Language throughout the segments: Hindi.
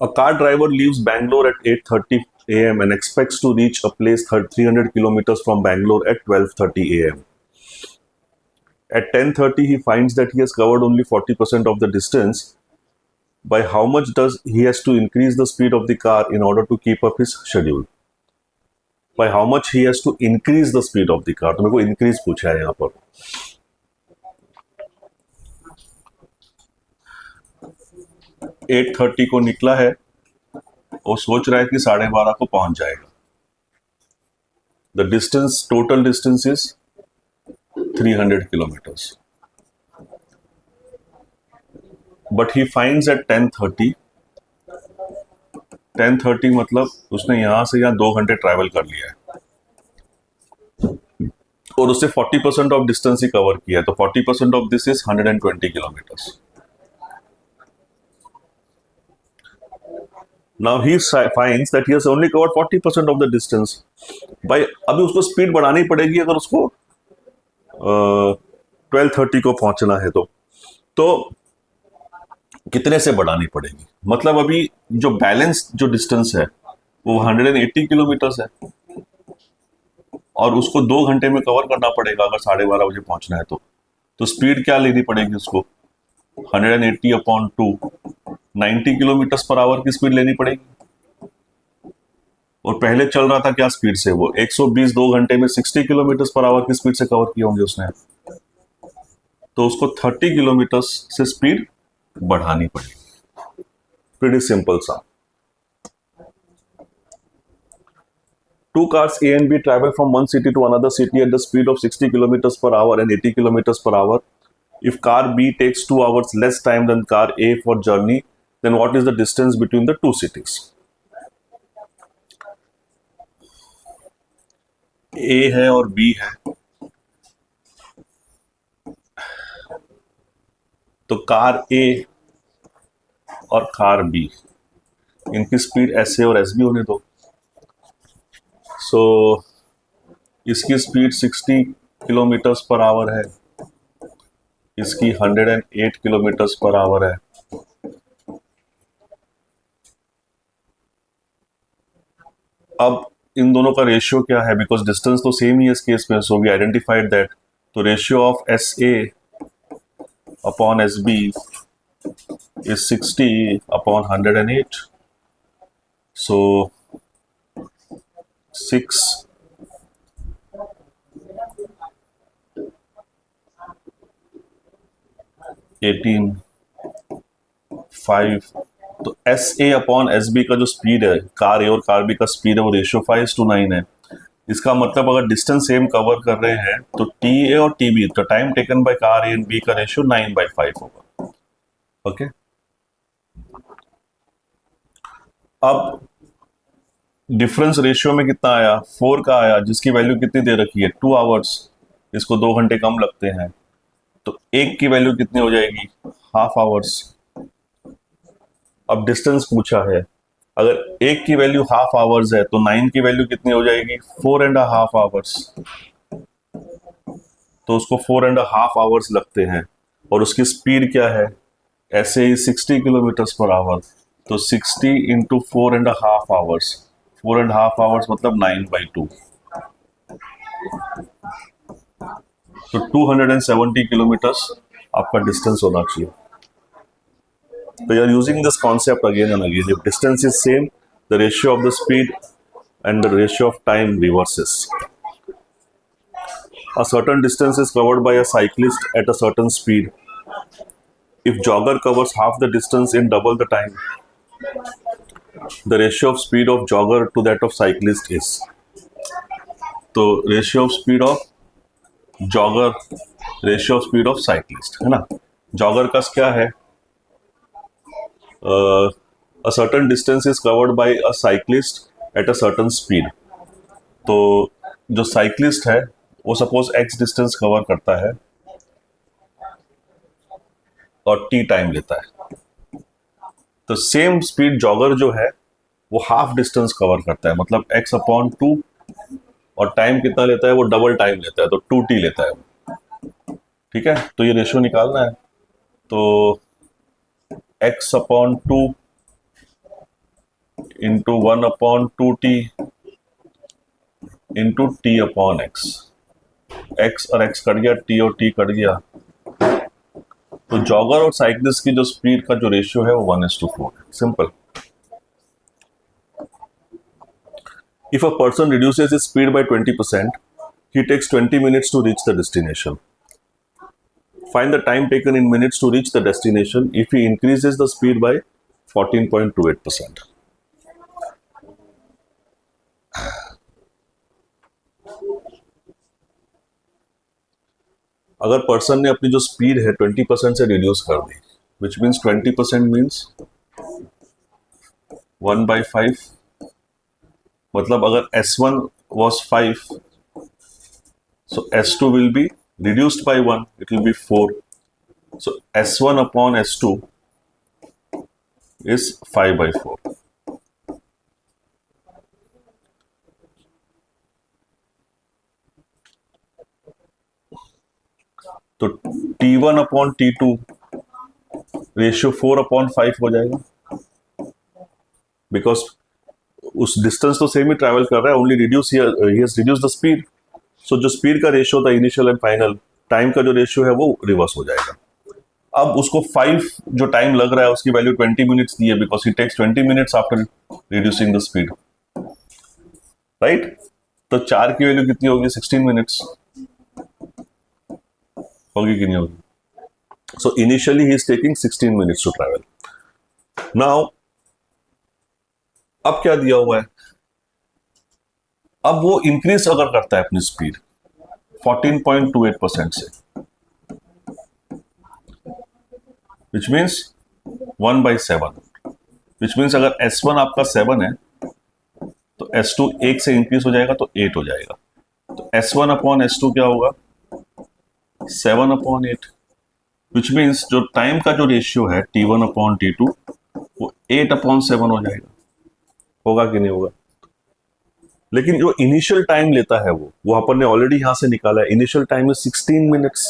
A car driver leaves Bangalore at 8:30 a.m. and expects to reach a place 300 kilometers from Bangalore at 12:30 a.m. At 10:30, he finds that he has covered only 40% of the distance. By how much does he has to increase the speed of the car in order to keep up his schedule? By how much he has to increase the speed of the car? तो मेरे को increase पूछा है यहाँ पर. 8:30 को निकला है और सोच रहा है कि 12:30 को पहुंच जाएगा. The distance, total distance is 300 kilometers. But he finds at 10:30 मतलब उसने यहाँ से यहाँ 2 घंटे ट्रैवल कर लिया है और उससे 40% ऑफ डिस्टेंस ही कवर किया है. तो 40% of this is 120 kilometres. Now he finds that he has only covered 40% of the distance. भाई अभी उसको स्पीड बढ़ानी पड़ेगी अगर उसको 12:30 को पहुंचना है तो कितने से बढ़ानी पड़ेगी. मतलब अभी जो बैलेंस जो डिस्टेंस है वो 180 किलोमीटर्स है और उसको 2 घंटे में कवर करना पड़ेगा अगर 12:30 बजे पहुंचना है तो स्पीड क्या लेनी पड़ेगी उसको. 180 अपॉन 2 90 किलोमीटर्स पर आवर की स्पीड लेनी पड़ेगी. और पहले चल रहा था क्या स्पीड से, वो 120 2 घंटे में 60 किलोमीटर्स पर आवर की स्पीड से कवर किए होंगे उसने. तो उसको 30 किलोमीटर्स से स्पीड बढ़ानी पड़ेगी. प्रीटी सिंपल सा. Two cars A and B travel from one city to another city at the speed of 60 kilometers per hour and 80 kilometers per hour. If car B takes 2 hours less time than car A for journey, then what is the distance between the two cities? A है और B है. तो कार A और कार B इनकी स्पीड SA और SB होने दो. सो इसकी स्पीड 60 किलोमीटर्स पर आवर है, इसकी 108 किलोमीटर्स पर आवर है. अब इन दोनों का रेशियो क्या है, बिकॉज डिस्टेंस तो सेम ही है इस केस में, सो वी आइडेंटिफाइड दैट. तो ratio of SA upon SB is 60 upon 108. So 6 18 5. तो SA अपॉन SB का जो स्पीड है कार A और कार B का स्पीड है वो रेशियो 5:9 है. इसका मतलब अगर डिस्टेंस सेम कवर कर रहे हैं तो TA और TB तो time taken by car A and B का रेशियो 9/5 होगा. ओके. अब डिफरेंस रेशियो में कितना आया, 4 का आया, जिसकी वैल्यू कितनी दे रखी है 2 आवर्स. इसको 2 घंटे कम लगते हैं तो 1 की वैल्यू कितनी हो जाएगी, हाफ आवर्स. अब डिस्टेंस पूछा है, अगर 1 की वैल्यू हाफ आवर्स है तो 9 की वैल्यू कितनी हो जाएगी 4.5 आवर्स. तो उसको 4.5 आवर्स लगते हैं और उसकी स्पीड क्या है, ऐसे ही 60 किलोमीटर्स पर आवर. तो 60 इंटू 4.5 आवर्स, 4.5 आवर्स मतलब 9/2. तो 270 किलोमीटर्स आपका डिस्टेंस होना चाहिए. तो you are using this concept again and again. If distance is same, the ratio of the speed and the ratio of time reverses. A certain distance is covered by a cyclist at a certain speed. If jogger covers half the distance in double the time, the ratio of speed of jogger to that of cyclist is. तो ratio of speed of jogger, ratio of speed of cyclist है ना. jogger का क्या है, a certain distance is covered by a cyclist at a certain speed. तो जो साइक्लिस्ट है वो सपोज x डिस्टेंस कवर करता है और t टाइम लेता है. तो सेम स्पीड जॉगर जो है वो हाफ डिस्टेंस कवर करता है, मतलब x अपॉन 2, और टाइम कितना लेता है, वो डबल टाइम लेता है, तो 2t लेता है. ठीक है, तो ये रेशियो निकालना है. तो x upon 2 into 1/2t into t upon x। x और x कट गया, t और t कट गया, तो जॉगर और साइक्लिस्ट की जो स्पीड का जो रेशियो है वो 1:4 है। Simple. If a person reduces his speed by 20%, he takes 20 minutes to reach the destination. Find the time taken in minutes to reach the destination if he increases the speed by 14.28%. अगर पर्सन ने अपनी जो स्पीड है 20% से रिड्यूस कर दी, विच मीन्स 20% मीन्स 1/5, मतलब अगर S1 was 5, so S2 will be reduced by 1, it will be 4. So S1 upon S2 is 5/4. तो T1 upon T2 रेशियो 4/5 हो जाएगा, बिकॉज उस डिस्टेंस तो सेम ही ट्रैवल कर रहा है, only reduce he has reduce the speed. So जो स्पीड का रेशियो था इनिशियल एंड फाइनल, टाइम का जो रेशियो है वो रिवर्स हो जाएगा। अब उसको 5 जो टाइम लग रहा है उसकी वैल्यू 20 मिनट्स दी है, because he takes 20 minutes after reducing the speed, right. तो 4 की वैल्यू कितनी होगी? 16 मिनट्स होगी कि नहीं होगी? So initially he is taking 16 minutes to travel. Now अब क्या दिया हुआ है? अब वो इंक्रीज अगर करता है अपनी स्पीड 14.28% से, विच मीन्स 1/7, विच मीन्स अगर S1 आपका 7 है तो S2 1 से इंक्रीज हो जाएगा तो 8 हो जाएगा। तो S1 अपॉन S2 क्या होगा? 7/8, विच मीन्स जो टाइम का जो रेशियो है T1 अपॉन T2 वो 8/7 हो जाएगा। होगा कि नहीं होगा? लेकिन जो इनिशियल टाइम लेता है वो अपन ने ऑलरेडी यहां से निकाला है। इनिशियल टाइम है 16 मिनट्स,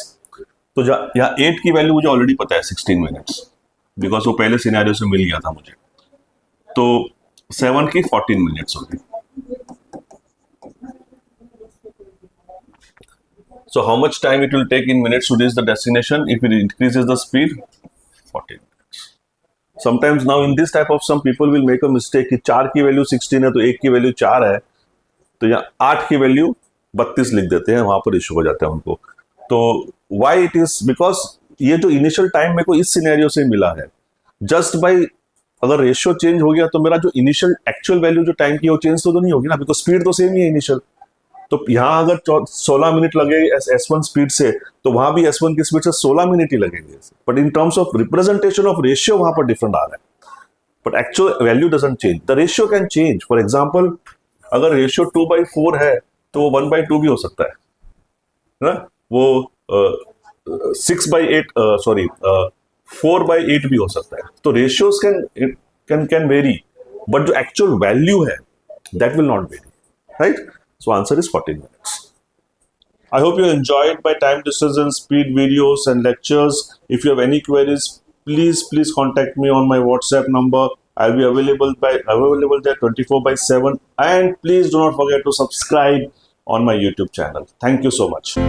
तो यहाँ 8 की वैल्यू मुझे ऑलरेडी पता है 16 मिनट्स, बिकॉज वो पहले सिनेरियो से मिल गया था मुझे। तो 7 की 14 मिनट्स होगी। So how much time it will take in minutes to reach the destination if it increases the speed? 14 minutes. Sometimes now in this type of some people will make a mistake कि 4 की वैल्यू 16 है तो 1 की वैल्यू 4 है, तो यहाँ 8 की वैल्यू 32 लिख देते हैं, वहां पर इश्यू हो जाता है उनको। तो why it is? Because ये जो इनिशियल टाइम मेरे को इस सिनेरियो से मिला है, जस्ट बाई अगर रेशियो चेंज हो गया तो मेरा जो इनिशियल एक्चुअल वैल्यू जो टाइम की वो चेंज तो नहीं होगी ना, बिकॉज स्पीड तो सेम ही है इनिशियल। तो यहाँ अगर 16 मिनट लगे S1 स्पीड से, तो वहां भी S1 की स्पीड से 16 मिनट ही लगेंगे, but in terms of representation of ratio वहां पर डिफरेंट आ रहा है, but actual value doesn't change. The ratio can change. For example अगर रेशियो 2/4 है तो वो 1/2 भी हो सकता है ना, वो 6/8 सॉरी 4/8 भी हो सकता है। तो रेशियोज कैन वेरी, बट जो एक्चुअल वैल्यू है that will not very, right? So answer is 14 minutes. I hope you enjoyed my time, distance and speed videos and lectures. If you have any queries, please contact me on my WhatsApp number. I'll be available there 24/7. And please do not forget to subscribe on my YouTube channel. Thank you so much.